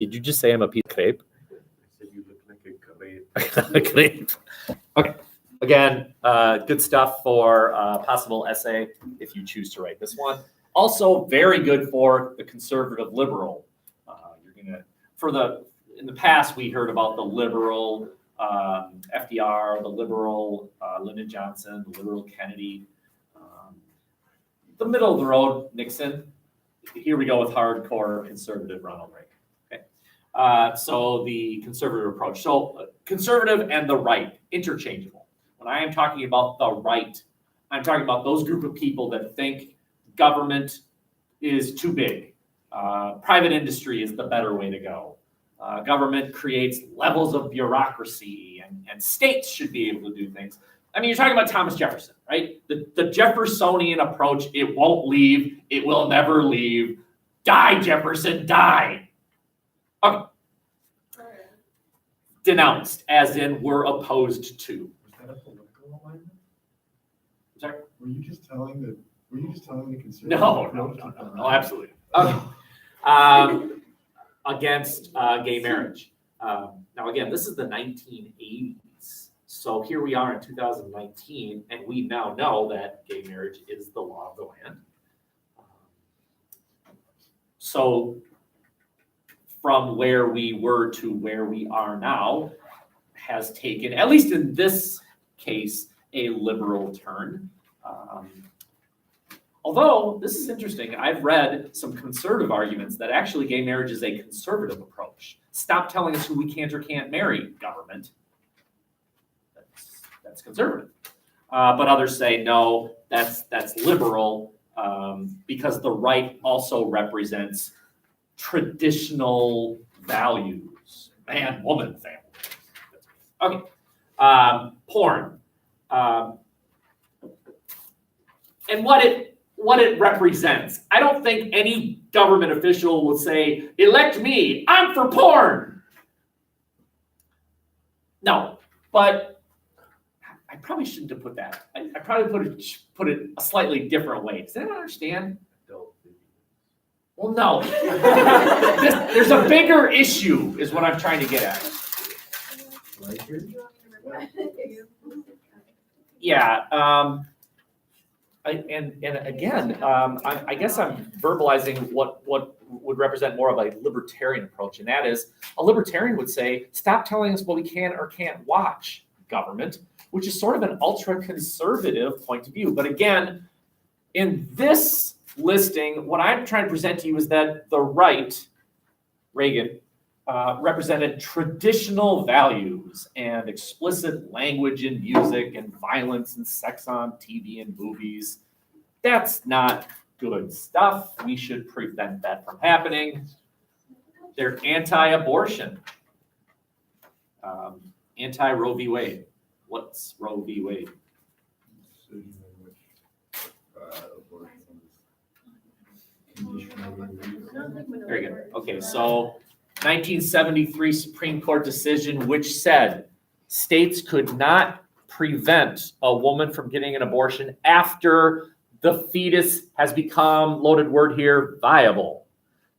Did you just say I'm a piece of crepe? I said you look like a crepe. A crepe. Okay. Again, good stuff for possible essay if you choose to write this one. Also, very good for the conservative liberal. In the past, we heard about the liberal FDR, the liberal Lyndon Johnson, the liberal Kennedy, the middle of the road Nixon. Here we go with hardcore conservative Ronald Reagan. Okay, so the conservative approach. So conservative and the right, interchangeable. When I am talking about the right, I'm talking about those group of people that think government is too big. Private industry is the better way to go. Government creates levels of bureaucracy and states should be able to do things. I mean, you're talking about Thomas Jefferson, right? The Jeffersonian approach, it won't leave, it will never leave. Die, Jefferson, die. Okay. Denounced, as in we're opposed to. Was that a political alignment? Sorry? Were you just telling the conservative? No, absolutely. Okay. Against gay marriage. Now, again, this is the 1980s. So here we are in 2019, and we now know that gay marriage is the law of the land. So from where we were to where we are now has taken, at least in this case, a liberal turn. Although, this is interesting, I've read some conservative arguments that actually gay marriage is a conservative approach. Stop telling us who we can't or can't marry, government. That's conservative. But others say, no, that's liberal, because the right also represents traditional values, man, woman, family. Okay, porn. And what it represents. I don't think any government official will say, elect me, I'm for porn. No, but I probably shouldn't have put that. I probably put it a slightly different way. Does anyone understand? Well, no. There's a bigger issue is what I'm trying to get at. Yeah. And again, I guess I'm verbalizing what would represent more of a libertarian approach, and that is a libertarian would say, stop telling us what we can or can't watch, government, which is sort of an ultra-conservative point of view. But again, in this listing, what I'm trying to present to you is that the right, Reagan, represented traditional values and explicit language in music and violence and sex on TV and movies. That's not good stuff. We should prevent that from happening. They're anti-abortion, anti-Roe v. Wade. What's Roe v. Wade? Very good. Okay, so 1973 Supreme Court decision which said states could not prevent a woman from getting an abortion after the fetus has become, loaded word here, viable.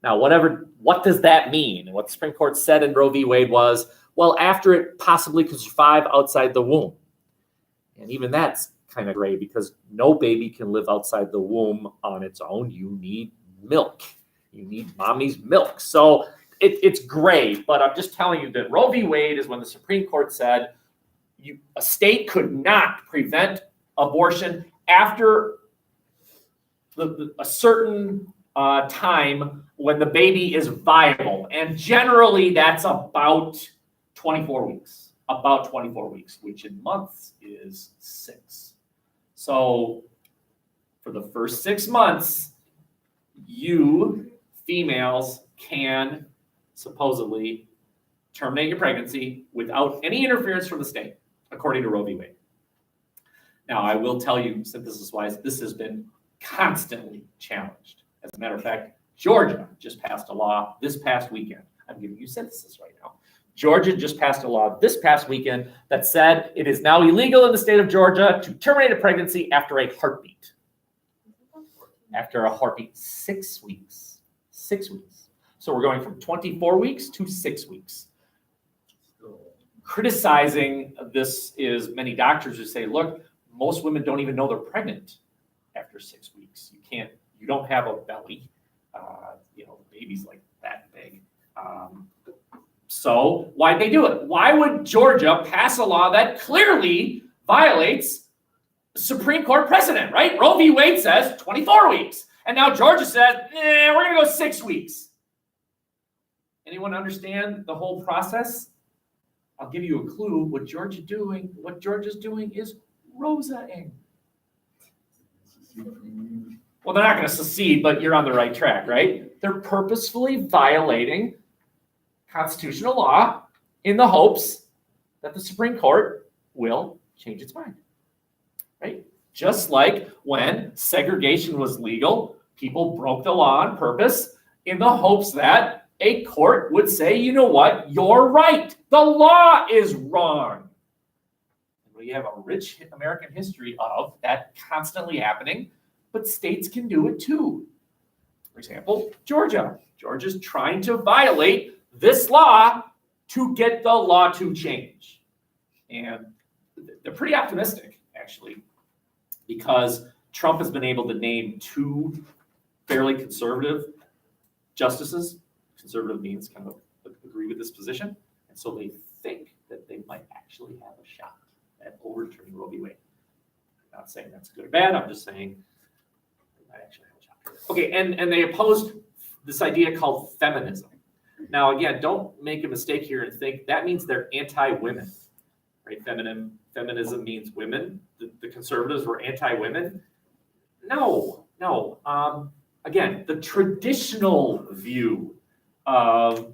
Now, what does that mean? And what the Supreme Court said in Roe v. Wade was, well, after it possibly could survive outside the womb. And even that's kind of gray because no baby can live outside the womb on its own. You need milk. You need mommy's milk. So it's gray, but I'm just telling you that Roe v. Wade is when the Supreme Court said a state could not prevent abortion after a certain time when the baby is viable. And generally that's about 24 weeks, which in months is 6. So for the first 6 months, you females can supposedly terminate your pregnancy without any interference from the state, according to Roe v. Wade. Now, I will tell you, synthesis-wise, this has been constantly challenged. As a matter of fact, Georgia just passed a law this past weekend. I'm giving you synthesis right now. Georgia just passed a law this past weekend that said it is now illegal in the state of Georgia to terminate a pregnancy after a heartbeat. After a heartbeat, 6 weeks. 6 weeks. So we're going from 24 weeks to 6 weeks. Criticizing this is many doctors who say, look, most women don't even know they're pregnant after 6 weeks. You don't have a belly. The baby's like that big. So why'd they do it? Why would Georgia pass a law that clearly violates Supreme Court precedent, right? Roe v. Wade says 24 weeks. And now Georgia says, we're going to go 6 weeks. Anyone understand the whole process? I'll give you a clue. What Georgia's doing is Rosa-ing. Well, they're not going to secede, but you're on the right track, right? They're purposefully violating constitutional law in the hopes that the Supreme Court will change its mind, right? Just like when segregation was legal, people broke the law on purpose in the hopes that a court would say, you know what, you're right. The law is wrong. We have a rich American history of that constantly happening, but states can do it too. For example, Georgia. Georgia's trying to violate this law to get the law to change. And they're pretty optimistic, actually, because Trump has been able to name 2 fairly conservative justices. Conservative means kind of agree with this position. And so they think that they might actually have a shot at overturning Roe v. Wade. I'm not saying that's good or bad. I'm just saying they might actually have a shot. Okay, and they opposed this idea called feminism. Now, again, don't make a mistake here and think that means they're anti-women, right? Feminism means women. The conservatives were anti-women. No. Again, the traditional view of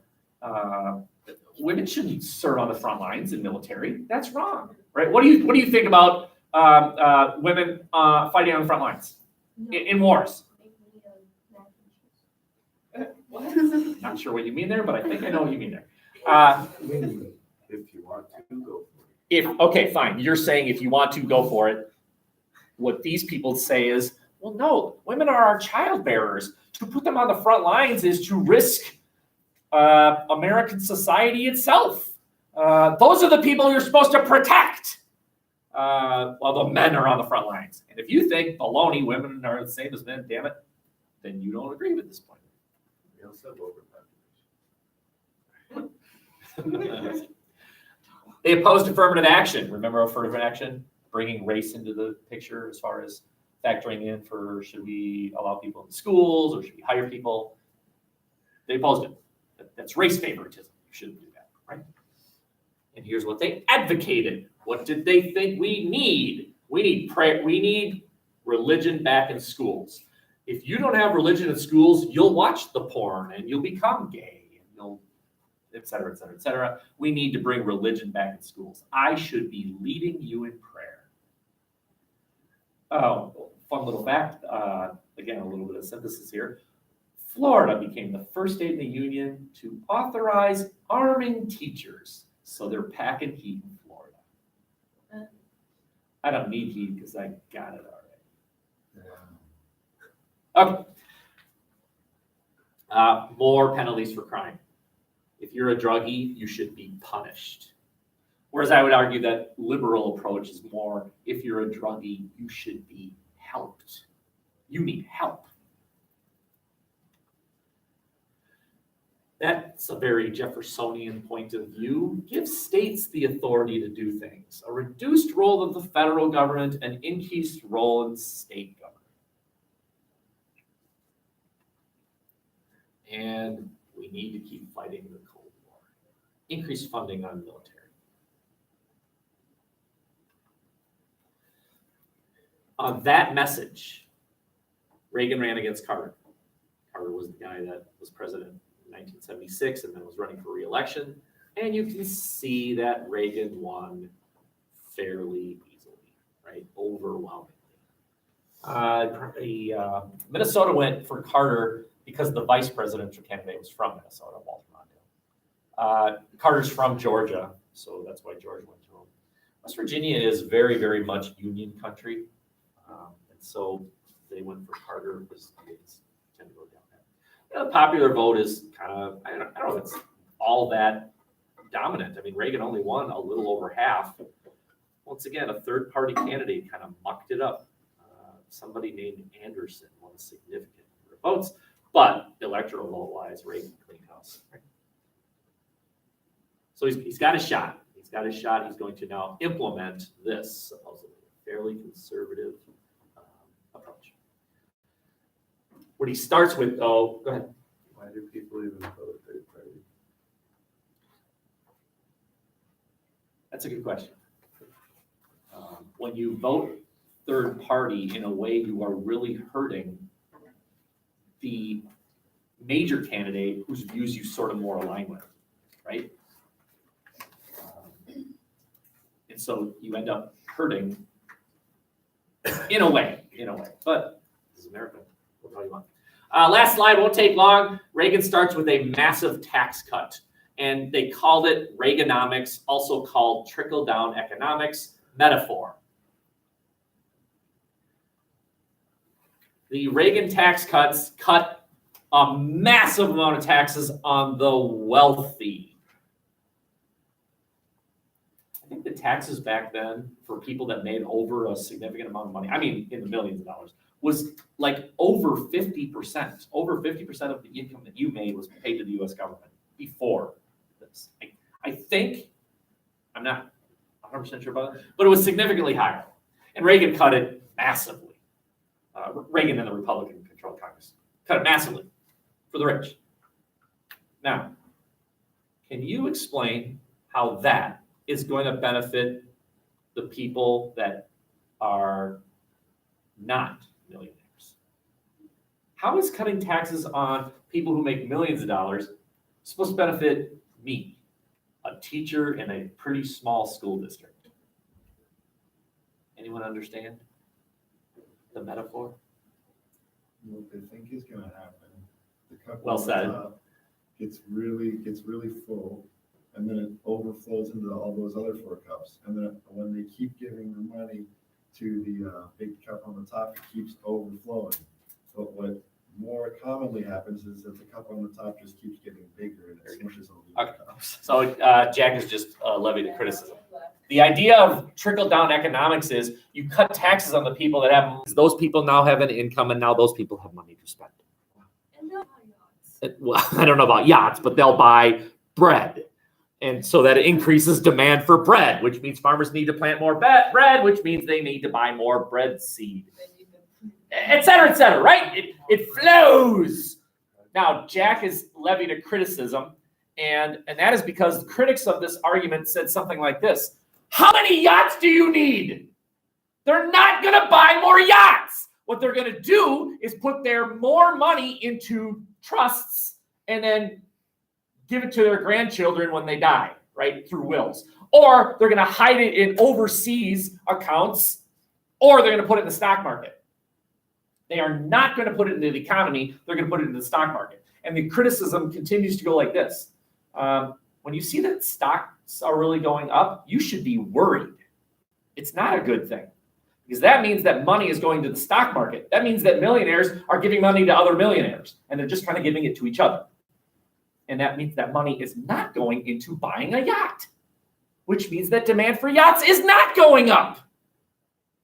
women shouldn't serve on the front lines in military. That's wrong, right? What do you think about women fighting on the front lines in wars? Not sure what you mean there, but I think I know what you mean there. If you want to, go for it. Okay, fine. You're saying if you want to, go for it. What these people say is, well, no, women are our child bearers. To put them on the front lines is to risk American society itself. Those are the people you're supposed to protect. While the men are on the front lines. And if you think baloney, women are the same as men, damn it, then you don't agree with this point. We also have overpopulation. They opposed affirmative action. Remember affirmative action? Bringing race into the picture as far as factoring in for should we allow people in schools or should we hire people? They opposed it. That's race favoritism. You shouldn't do that, right? And here's what they advocated. What did they think we need? We need prayer. We need religion back in schools. If you don't have religion in schools, you'll watch the porn and you'll become gay and you'll, et cetera, et cetera, et cetera. We need to bring religion back in schools. I should be leading you in prayer. Oh, fun little fact. Again, a little bit of synthesis here. Florida became the first state in the union to authorize arming teachers. So they're packing heat in Florida. I don't need heat because I got it already. Okay. More penalties for crime. If you're a druggie, you should be punished. Whereas I would argue that liberal approach is more, if you're a druggie, you should be helped. You need help. That's a very Jeffersonian point of view. Give states the authority to do things. A reduced role of the federal government, an increased role in state government. And we need to keep fighting the Cold War. Increase funding on military. On that message, Reagan ran against Carter. Carter was the guy that was president in 1976 and then was running for re-election. And you can see that Reagan won fairly easily, right? Overwhelmingly. Minnesota went for Carter because the vice presidential candidate was from Minnesota, Walter Mondale. Carter's from Georgia, so that's why Georgia went to him. West Virginia is very, very much Union country, and so they went for Carter because states tend to go down The popular vote is kind of, I don't know if it's all that dominant. I mean, Reagan only won a little over half. Once again, a third-party candidate kind of mucked it up. Somebody named Anderson won a significant number of votes, but electoral vote-wise, Reagan cleaned house. So he's got a shot. He's got his shot. He's going to now implement this supposedly fairly conservative approach. What he starts with, though, go ahead. Why do people even vote third party? That's a good question. When you vote third party, in a way, you are really hurting the major candidate whose views you sort of more align with, right? And so you end up hurting in a way, but this is America. What do you want? Last slide won't take long. Reagan starts with a massive tax cut, and they called it Reaganomics, also called trickle-down economics metaphor. The Reagan tax cuts cut a massive amount of taxes on the wealthy. I think the taxes back then for people that made over a significant amount of money, I mean in the millions of dollars, was like over 50%. Over 50% of the income that you made was paid to the U.S. government before this. I think, I'm not 100% sure about it, but it was significantly higher. And Reagan cut it massively. Reagan and the Republican-controlled Congress cut it massively for the rich. Now, can you explain how that is going to benefit the people that are not millionaires? How is cutting taxes on people who make millions of dollars supposed to benefit me, a teacher in a pretty small school district? Anyone understand the metaphor? What they think is going to happen. The cup Well on the said. top gets really full, and then it overflows into all those other 4 cups. And then when they keep giving the money to the big cup on the top, it keeps overflowing. But what more commonly happens is that the cup on the top just keeps getting bigger and it smushes all the other cups. So Jack has just levied a criticism. The idea of trickle-down economics is you cut taxes on the people that have, those people now have an income, and now those people have money to spend. And they'll buy yachts. Well, I don't know about yachts, but they'll buy bread. And so that increases demand for bread, which means farmers need to plant more bread, which means they need to buy more bread seed, et cetera, right? It flows. Now, Jack has levied a criticism, and that is because critics of this argument said something like this: how many yachts do you need? They're not going to buy more yachts. What they're going to do is put their more money into trusts and then give it to their grandchildren when they die, right, through wills. Or they're going to hide it in overseas accounts, or they're going to put it in the stock market. They are not going to put it into the economy. They're going to put it in the stock market. And the criticism continues to go like this. When you see that stocks are really going up, you should be worried. It's not a good thing, because that means that money is going to the stock market. That means that millionaires are giving money to other millionaires, and they're just kind of giving it to each other. And that means that money is not going into buying a yacht, which means that demand for yachts is not going up.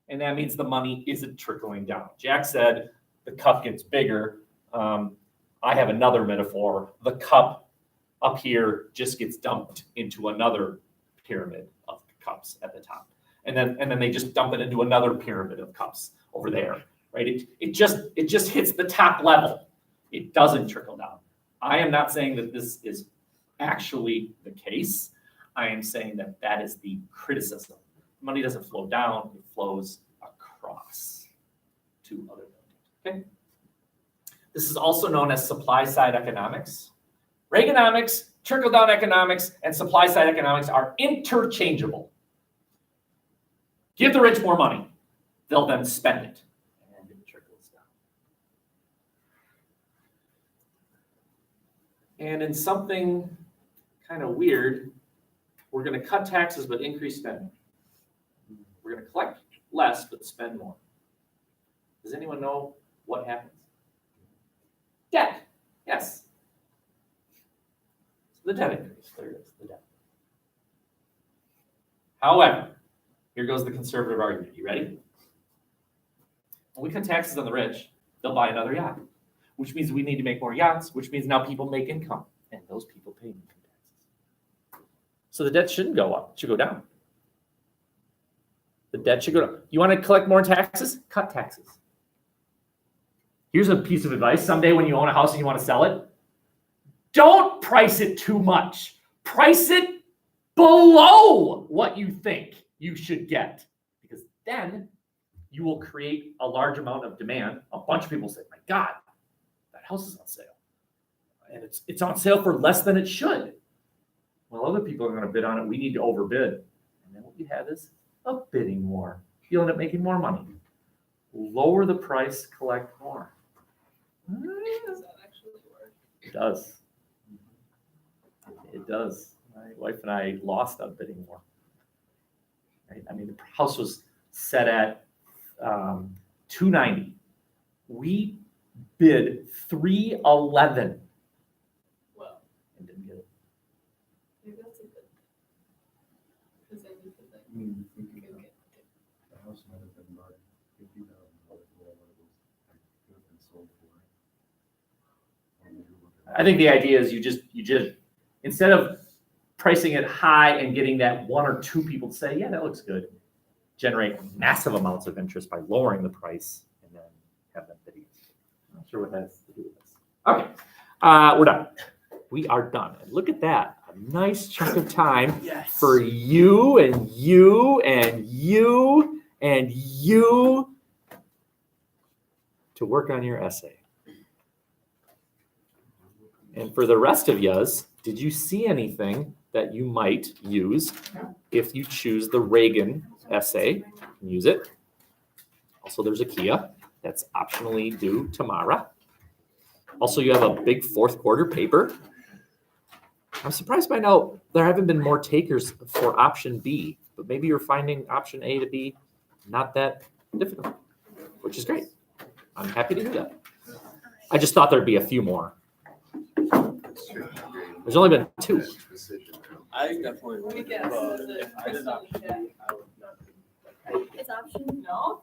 And that means the money isn't trickling down. Jack said the cup gets bigger. I have another metaphor. The cup up here just gets dumped into another pyramid of cups at the top. And then they just dump it into another pyramid of cups over there, right? It just hits the top level. It doesn't trickle down. I am not saying that this is actually the case. I am saying that that is the criticism. Money doesn't flow down, it flows across to other buildings. Okay? This is also known as supply-side economics. Reaganomics, trickle-down economics, and supply-side economics are interchangeable. Give the rich more money, they'll then spend it, and it trickles down. And in something kind of weird, we're going to cut taxes but increase spending. We're going to collect less but spend more. Does anyone know what happens? Debt. Yes. The debt increase, there it is, the debt. However, here goes the conservative argument. You ready? When we cut taxes on the rich, they'll buy another yacht, which means we need to make more yachts, which means now people make income, and those people pay income taxes. So the debt shouldn't go up, it should go down. The debt should go down. You want to collect more taxes? Cut taxes. Here's a piece of advice. Someday when you own a house and you want to sell it, don't price it too much. Price it below what you think you should get. Because then you will create a large amount of demand. A bunch of people say, my God, that house is on sale. And it's on sale for less than it should. Well, other people are going to bid on it. We need to overbid. And then what you have is a bidding war. You'll end up making more money. Lower the price, collect more. Does that actually work? It does. It does. My wife and I lost on bidding war. Right? I mean, the house was set at $290. We bid $311 Well, and didn't get it. maybe that's a good thing. Because then you could like, I mean, you you could could get, get, the house might have been marked $50,000 more what it was, could have been sold for. I think the idea is you just instead of pricing it high and getting that one or two people to say, yeah, that looks good, generate massive amounts of interest by lowering the price and then have them bidding. I'm not sure what that has to do with this. Okay, we're done. We are done. And look at that, a nice chunk of time for you and you and you and you to work on your essay. And for the rest of yous, did you see anything that you might use if you choose the Reagan essay? You can use it. Also, there's a Kia that's optionally due tomorrow. Also, you have a big fourth quarter paper. I'm surprised by now there haven't been more takers for option B, but maybe you're finding option A to be not that difficult, which is great. I'm happy to hear that. I just thought there'd be a few more. There's only been 2. I definitely We would. guess. If I did option B, I would not. It's option, no?